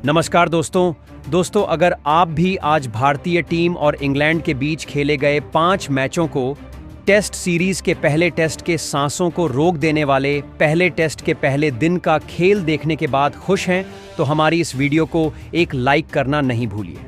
नमस्कार दोस्तों अगर आप भी आज भारतीय टीम और इंग्लैंड के बीच खेले गए 5 मैचों को टेस्ट सीरीज के पहले टेस्ट के सांसों को रोक देने वाले पहले टेस्ट के पहले दिन का खेल देखने के बाद खुश हैं तो हमारी इस वीडियो को एक लाइक करना नहीं भूलिए।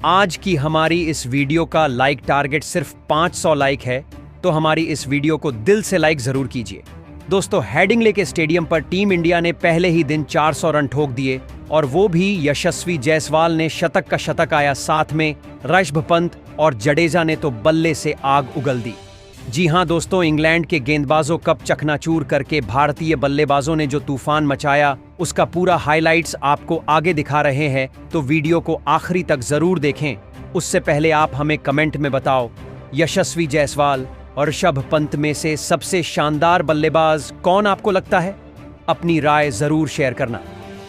आज की हमारी इस वीडियो का लाइक टारगेट सिर्फ 500 लाइक है, तो हमारी इस वीडियो को दिल से लाइक जरूर कीजिए। दोस्तों, हेडिंग्ले के स्टेडियम पर टीम इंडिया ने पहले ही दिन 400 रन ठोक दिए और वो भी यशस्वी जायसवाल ने शतक का शतक आया, साथ में ऋषभ पंत और जडेजा ने तो बल्ले से आग उगल दी। जी हां दोस्तों, इंग्लैंड के गेंदबाजों कब चकनाचूर करके भारतीय बल्लेबाजों ने जो तूफान मचाया उसका पूरा हाइलाइट्स आपको आगे दिखा रहे हैं, तो वीडियो को आखिरी तक जरूर देखें। उससे पहले आप हमें कमेंट में बताओ, यशस्वी जायसवाल और ऋषभ पंत में से सबसे शानदार बल्लेबाज कौन आपको लगता है? अपनी राय जरूर शेयर करना।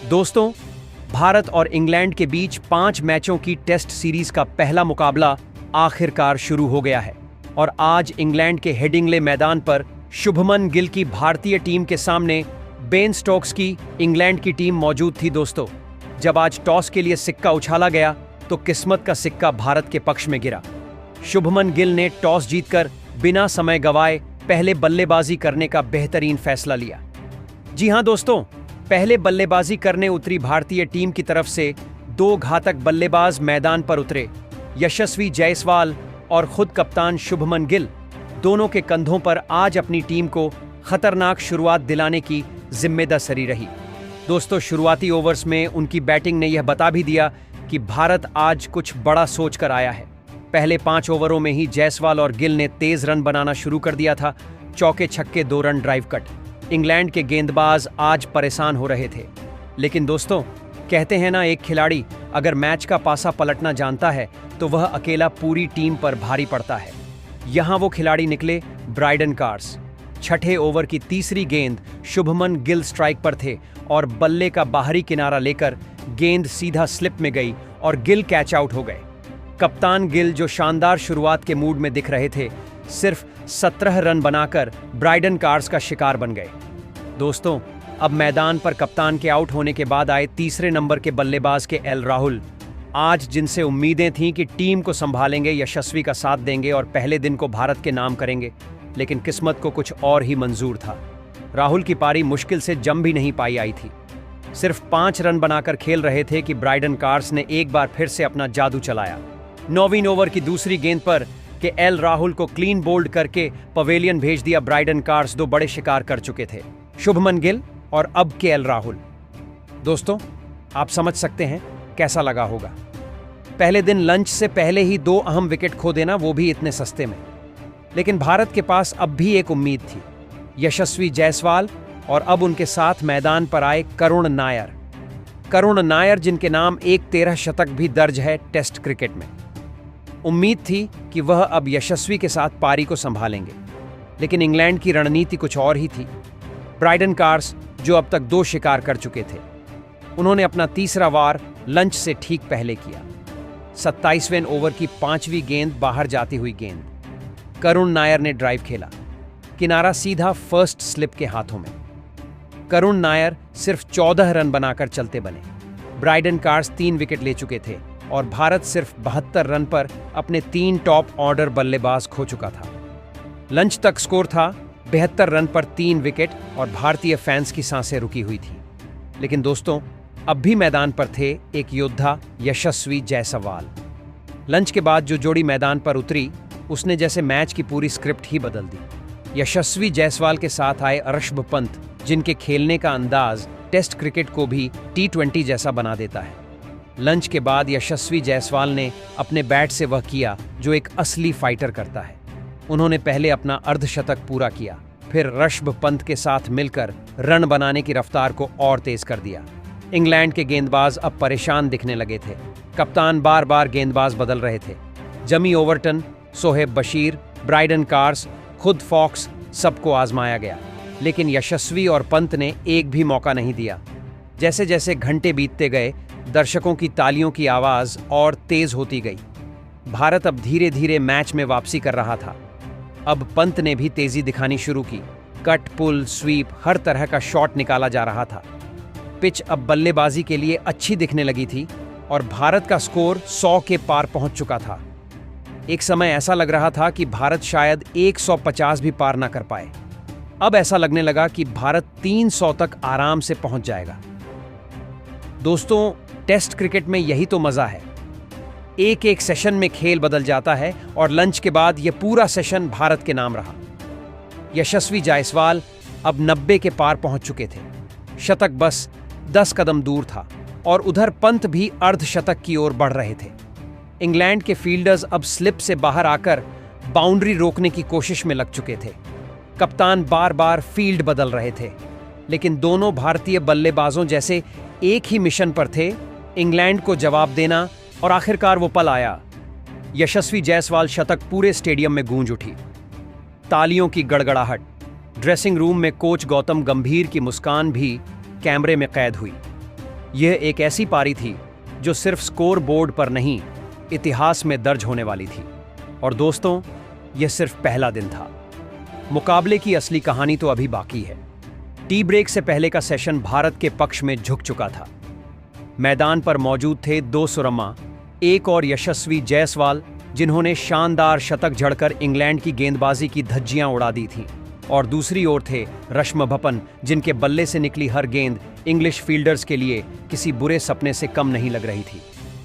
दोस्तों, भारत और इंग्लैंड के बीच 5 मैचों की टेस्ट सीरीज का पहला मुकाबला आखिरकार शुरू हो गया है और आज इंग्लैंड के हेडिंग्ले मैदान पर शुभमन गिल की भारतीय टीम के सामने बेन स्टोक्स की इंग्लैंड की टीम मौजूद थी। दोस्तों, जब आज टॉस के लिए सिक्का उछाला गया तो किस्मत का सिक्का भारत के पक्ष में गिरा। शुभमन गिल ने टॉस जीतकर बिना समय गंवाए पहले बल्लेबाजी करने का बेहतरीन फैसला लिया। जी हां दोस्तों, पहले बल्लेबाजी करने उतरी भारतीय टीम की तरफ से 2 घातक बल्लेबाज मैदान पर उतरे। यशस्वी जायसवाल और खुद कप्तान शुभमन गिल दोनों के कंधों पर आज अपनी टीम को खतरनाक शुरुआत दिलाने की जिम्मेदारी रही। दोस्तों, शुरुआती ओवर्स में उनकी बैटिंग ने यह बता भी दिया कि भारत आज कुछ बड़ा सोच कर आया है। पहले 5 ओवरों में ही जायसवाल और गिल ने तेज रन बनाना शुरू कर दिया था। चौके छक्के 2 रन ड्राइव कट। इंग्लैंड के गेंदबाज आज परेशान हो रहे थे, लेकिन दोस्तों, कहते हैं ना, एक खिलाड़ी अगर मैच का पासा पलटना जानता है तो वह अकेला पूरी टीम पर भारी पड़ता है। यहां वो खिलाड़ी निकले, ब्राइडन कार्स। छठे ओवर की तीसरी गेंद शुभमन गिल स्ट्राइक पर थे और बल्ले का बाहरी किनारा लेकर गेंद सीधा स्लिप में गई और गिल कैच आउट हो गए। कप्तान गिल, जो शानदार शुरुआत के मूड में दिख रहे थे, सिर्फ 17 रन बनाकर ब्राइडन कार्स का शिकार बन गए। दोस्तों, अब मैदान पर कप्तान के आउट होने के बाद आए तीसरे नंबर के बल्लेबाज के एल राहुल। आज जिनसे उम्मीदें थीं कि टीम को संभालेंगे, यशस्वी का साथ देंगे और पहले दिन को भारत के नाम करेंगे, लेकिन किस्मत को कुछ और ही मंजूर था। राहुल की पारी मुश्किल से जम भी नहीं पाई आई थी। सिर्फ 5 रन बनाकर खेल रहे थे कि ब्राइडन कार्स ने एक बार फिर से अपना जादू चलाया। 9वीं ओवर की दूसरी गेंद पर के एल राहुल को क्लीन बोल्ड करके पवेलियन भेज दिया। ब्राइडन कार्स 2 बड़े शिकार कर चुके थे, शुभमन गिल और अब के एल राहुल। दोस्तों, आप समझ सकते हैं कैसा लगा होगा। पहले दिन लंच से पहले ही 2 अहम विकेट खो देना, वो भी इतने सस्ते में। लेकिन भारत के पास अब भी एक उम्मीद थी, यशस्वी जायसवाल और अब उनके साथ मैदान पर आए करुण नायर। करुण नायर, जिनके नाम एक 13 शतक भी दर्ज है टेस्ट क्रिकेट में। उम्मीद थी कि वह अब यशस्वी के साथ पारी को संभालेंगे, लेकिन इंग्लैंड की रणनीति कुछ और ही थी। ब्राइडन कार्स, जो अब तक 2 शिकार कर चुके थे, उन्होंने अपना तीसरा वार लंच से ठीक पहले किया। 27वें ओवर की 5वीं गेंद बाहर जाती हुई गेंद। करुण नायर ने ड्राइव खेला, किनारा सीधा फर्स्ट स्लिप के हाथों में। करुण नायर सिर्फ 14 रन बनाकर चलते बने। ब्राइडन कार्स 3 विकेट ले चुके थे और भारत सिर्फ 72 रन पर अपने 3 टॉप ऑर्डर बल्लेबाज खो चुका था। लंच तक स्कोर था 72 रन पर 3 विकेट और भारतीय फैंस की सांसें रुकी हुई थी। लेकिन दोस्तों, अब भी मैदान पर थे एक योद्धा, यशस्वी जायसवाल। लंच के बाद जो जोड़ी मैदान पर उतरी, उसने जैसे मैच की पूरी स्क्रिप्ट ही बदल दी। यशस्वी जायसवाल के साथ आए ऋषभ पंत, जिनके खेलने का अंदाज टेस्ट क्रिकेट को भी T20 जैसा बना देता है। लंच के बाद यशस्वी जायसवाल ने अपने बैट से वह किया जो एक असली फाइटर करता है। उन्होंने पहले अपना अर्धशतक पूरा किया, फिर ऋषभ पंत के साथ मिलकर रन बनाने की रफ्तार को और तेज कर दिया। इंग्लैंड के गेंदबाज अब परेशान दिखने लगे थे। कप्तान बार बार गेंदबाज बदल रहे थे। Jamie Overton, Shoaib Bashir, Brydon Carse, खुद फॉक्स, सबको आजमाया गया, लेकिन यशस्वी और पंत ने एक भी मौका नहीं दिया। जैसे जैसे घंटे बीतते गए, दर्शकों की तालियों की आवाज और तेज होती गई। भारत अब धीरे धीरे मैच में वापसी कर रहा था। अब पंत ने भी तेजी दिखानी शुरू की। कट, पुल, स्वीप, हर तरह का शॉट निकाला जा रहा था। पिच अब बल्लेबाजी के लिए अच्छी दिखने लगी थी और भारत का स्कोर 100 के पार पहुंच चुका था। एक समय ऐसा लग रहा था कि भारत शायद 150 भी पार ना कर पाए। अब ऐसा लगने लगा कि भारत 300 तक आराम से पहुंच जाएगा। दोस्तों, टेस्ट क्रिकेट में यही तो मजा है। एक एक सेशन में खेल बदल जाता है और लंच के बाद यह पूरा सेशन भारत के नाम रहा। यशस्वी जायसवाल अब 90 के पार पहुंच चुके थे। शतक बस 10 कदम दूर था और उधर पंत भी अर्धशतक की ओर बढ़ रहे थे। इंग्लैंड के फील्डर्स अब स्लिप से बाहर आकर बाउंड्री रोकने की कोशिश में लग चुके थे। कप्तान बार बार फील्ड बदल रहे थे, लेकिन दोनों भारतीय बल्लेबाजों जैसे एक ही मिशन पर थे, इंग्लैंड को जवाब देना। और आखिरकार वो पल आया। यशस्वी जायसवाल शतक पूरे स्टेडियम में गूंज उठी। तालियों की गड़गड़ाहट, ड्रेसिंग रूम में कोच गौतम गंभीर की मुस्कान भी कैमरे में कैद हुई। यह एक ऐसी पारी थी जो सिर्फ स्कोर बोर्ड पर नहीं, इतिहास में दर्ज होने वाली थी। और दोस्तों, यह सिर्फ पहला दिन था। मुकाबले की असली कहानी तो अभी बाकी है। टी ब्रेक से पहले का सेशन भारत के पक्ष में झुक चुका था। मैदान पर मौजूद थे 2 सुरमा, एक और यशस्वी जायसवाल, जिन्होंने शानदार शतक जड़कर इंग्लैंड की गेंदबाजी की धज्जियां उड़ा दी थीं, और दूसरी ओर थे रश्मभपन, जिनके बल्ले से निकली हर गेंद इंग्लिश फील्डर्स के लिए किसी बुरे सपने से कम नहीं लग रही थी।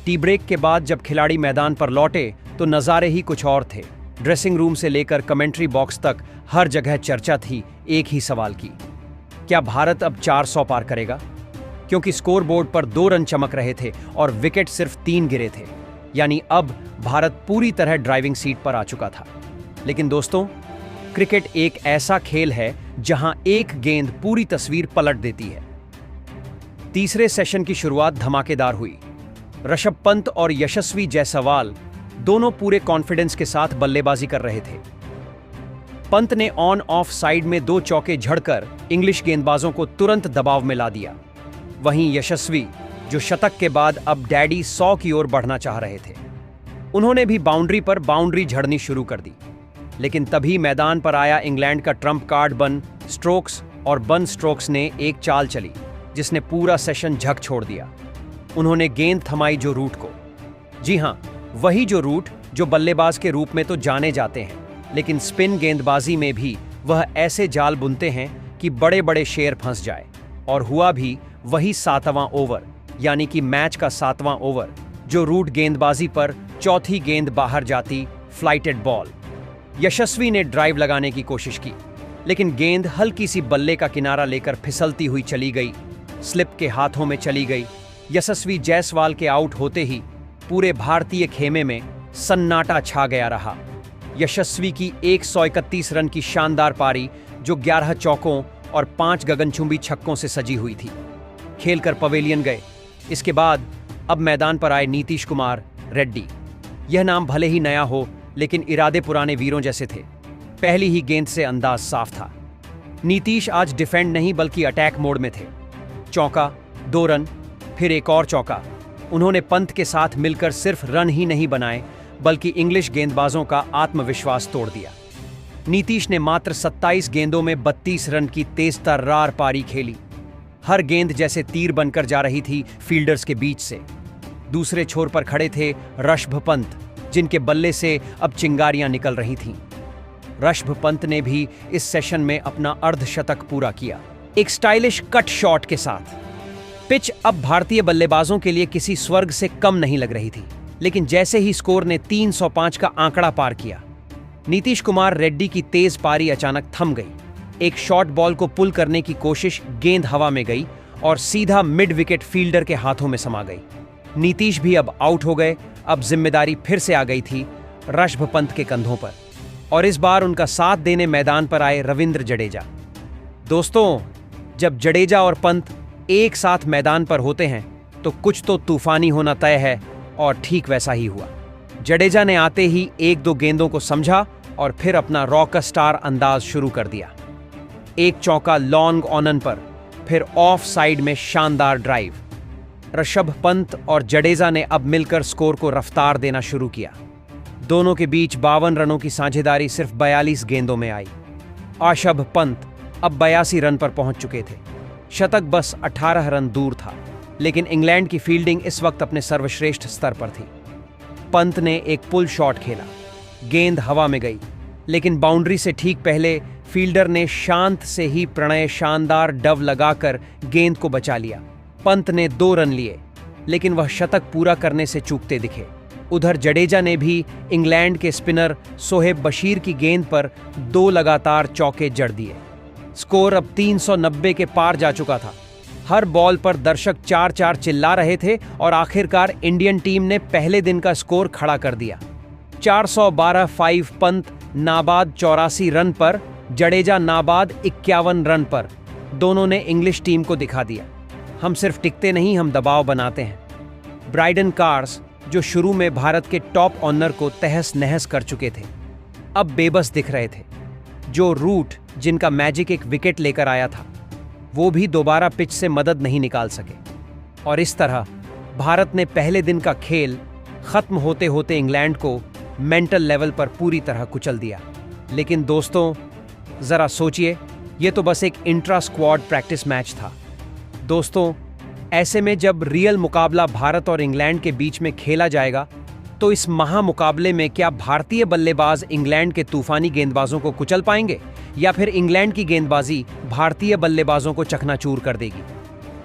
टी ब्रेक के बाद जब खिलाड़ी मैदान पर लौटे तो नज़ारे ही कुछ और थे। ड्रेसिंग रूम से लेकर कमेंट्री बॉक्स तक हर जगह चर्चा थी एक ही सवाल की, क्या भारत अब 400 पार करेगा? क्योंकि स्कोरबोर्ड पर 2 रन चमक रहे थे और विकेट सिर्फ 3 गिरे थे, यानी अब भारत पूरी तरह ड्राइविंग सीट पर आ चुका था। लेकिन दोस्तों, क्रिकेट एक ऐसा खेल है जहां एक गेंद पूरी तस्वीर पलट देती है। तीसरे सेशन की शुरुआत धमाकेदार हुई। ऋषभ पंत और यशस्वी जायसवाल दोनों पूरे कॉन्फिडेंस के साथ बल्लेबाजी कर रहे थे। पंत ने ऑन ऑफ साइड में 2 चौके झड़कर इंग्लिश गेंदबाजों को तुरंत दबाव में ला दिया। वहीं यशस्वी, जो शतक के बाद अब डैडी 100 की ओर बढ़ना चाह रहे थे, उन्होंने भी बाउंड्री पर बाउंड्री झड़नी शुरू कर दी। लेकिन तभी मैदान पर आया इंग्लैंड का ट्रम्प कार्ड बन स्ट्रोक्स, और बन स्ट्रोक्स ने एक चाल चली जिसने पूरा सेशन झक छोड़ दिया। उन्होंने गेंद थमाई जो रूट को। जी हां, वही जो रूट जो बल्लेबाज के रूप में तो जाने जाते हैं, लेकिन स्पिन गेंदबाजी में भी वह ऐसे जाल बुनते हैं कि बड़े बड़े शेर फंस जाए। और हुआ भी वही 7वां ओवर, यानी कि मैच का 7वां ओवर, जो रूट गेंदबाजी पर चौथी गेंद बाहर जाती फ्लाइटेड बॉल। यशस्वी ने ड्राइव लगाने की कोशिश की, लेकिन गेंद हल्की सी बल्ले का किनारा लेकर फिसलती हुई चली गई, स्लिप के हाथों में चली गई। यशस्वी जायसवाल के आउट होते ही पूरे भारतीय खेमे में सन्नाटा छा गया रहा। यशस्वी की 131 रन की शानदार पारी, जो 11 चौकों और 5 गगनचुंबी छक्कों से सजी हुई थी, खेलकर पवेलियन गए। इसके बाद अब मैदान पर आए नीतीश कुमार रेड्डी। यह नाम भले ही नया हो, लेकिन इरादे पुराने वीरों जैसे थे। पहली ही गेंद से अंदाज साफ था। नीतीश आज डिफेंड नहीं बल्कि अटैक मोड में थे। चौका, 2 रन, फिर एक और चौका। उन्होंने पंत के साथ मिलकर सिर्फ रन ही नहीं बनाए, बल्कि इंग्लिश गेंदबाजों का आत्मविश्वास तोड़ दिया। नीतीश ने मात्र 27 गेंदों में 32 रन की तेज तर्रार पारी खेली। हर गेंद जैसे तीर बनकर जा रही थी फील्डर्स के बीच से। दूसरे छोर पर खड़े थे ऋषभ पंत, जिनके बल्ले से अब चिंगारियां निकल रही थीं। ऋषभ पंत ने भी इस सेशन में अपना अर्धशतक पूरा किया, एक स्टाइलिश कट शॉट के साथ। पिच अब भारतीय बल्लेबाजों के लिए किसी स्वर्ग से कम नहीं लग रही थी, लेकिन जैसे ही स्कोर ने 305 का आंकड़ा पार किया, नीतीश कुमार रेड्डी की तेज पारी अचानक थम गई। एक शॉर्ट बॉल को पुल करने की कोशिश, गेंद हवा में गई और सीधा मिड विकेट फील्डर के हाथों में समा गई। नीतीश भी अब आउट हो गए। अब जिम्मेदारी फिर से आ गई थी ऋषभ पंत के कंधों पर, और इस बार उनका साथ देने मैदान पर आए रविंद्र जडेजा। दोस्तों, जब जडेजा और पंत एक साथ मैदान पर होते हैं तो कुछ तो तूफानी होना तय है, और ठीक वैसा ही हुआ। जडेजा ने आते ही 1-2 गेंदों को समझा और फिर अपना रॉक स्टार अंदाज शुरू कर दिया। एक चौका लॉन्ग ऑनन पर, फिर ऑफ साइड में शानदार ड्राइव। ऋषभ पंत और जडेजा ने अब मिलकर स्कोर को रफ्तार देना शुरू किया। दोनों के बीच 52 रनों की साझेदारी सिर्फ 42 गेंदों में आई। ऋषभ पंत अब 82 रन पर पहुंच चुके थे। शतक बस 18 रन दूर था, लेकिन इंग्लैंड की फील्डिंग इस वक्त अपने सर्वश्रेष्ठ स्तर पर थी। पंत ने एक पुल शॉट खेला, गेंद हवा में गई, लेकिन बाउंड्री से ठीक पहले फील्डर ने शांत से ही प्रणय शानदार डव लगाकर गेंद को बचा लिया। पंत ने 2 रन लिए, लेकिन वह शतक पूरा करने से चूकते दिखे। उधर जडेजा ने भी इंग्लैंड के स्पिनर सोहेब बशीर की गेंद पर 2 लगातार चौके जड़ दिए। स्कोर अब 390 के पार जा चुका था। हर बॉल पर दर्शक 4-4 चिल्ला रहे थे और आखिरकार इंडियन टीम ने पहले दिन का स्कोर खड़ा कर दिया। 412 5 पंत नाबाद 84 रन पर, जडेजा नाबाद 51 रन पर। दोनों ने इंग्लिश टीम को दिखा दिया, हम सिर्फ टिकते नहीं, हम दबाव बनाते हैं। ब्राइडन कार्स, जो शुरू में भारत के टॉप ऑनर को तहस नहस कर चुके थे, अब बेबस दिख रहे थे। जो रूट, जिनका मैजिक एक विकेट लेकर आया था, वो भी दोबारा पिच से मदद नहीं निकाल सके। और इस तरह भारत ने पहले दिन का खेल खत्म होते होते इंग्लैंड को मेंटल लेवल पर पूरी तरह कुचल दिया। लेकिन दोस्तों, जरा सोचिए, ये तो बस एक इंट्रा स्क्वाड प्रैक्टिस मैच था। दोस्तों, ऐसे में जब रियल मुकाबला भारत और इंग्लैंड के बीच में खेला जाएगा, तो इस महामुकाबले में क्या भारतीय बल्लेबाज इंग्लैंड के तूफानी गेंदबाजों को कुचल पाएंगे, या फिर इंग्लैंड की गेंदबाजी भारतीय बल्लेबाजों को चकनाचूर कर देगी?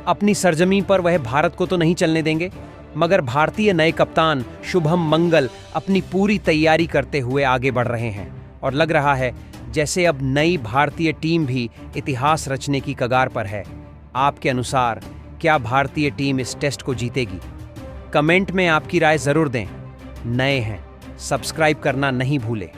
अपनी सरजमीं पर वह भारत को तो नहीं चलने देंगे, मगर भारतीय नए कप्तान शुभम मंगल अपनी पूरी तैयारी करते हुए आगे बढ़ रहे हैं और लग रहा है जैसे अब नई भारतीय टीम भी इतिहास रचने की कगार पर है। आपके अनुसार क्या भारतीय टीम इस टेस्ट को जीतेगी? कमेंट में आपकी राय जरूर दें। नए हैं, सब्सक्राइब करना नहीं भूलें।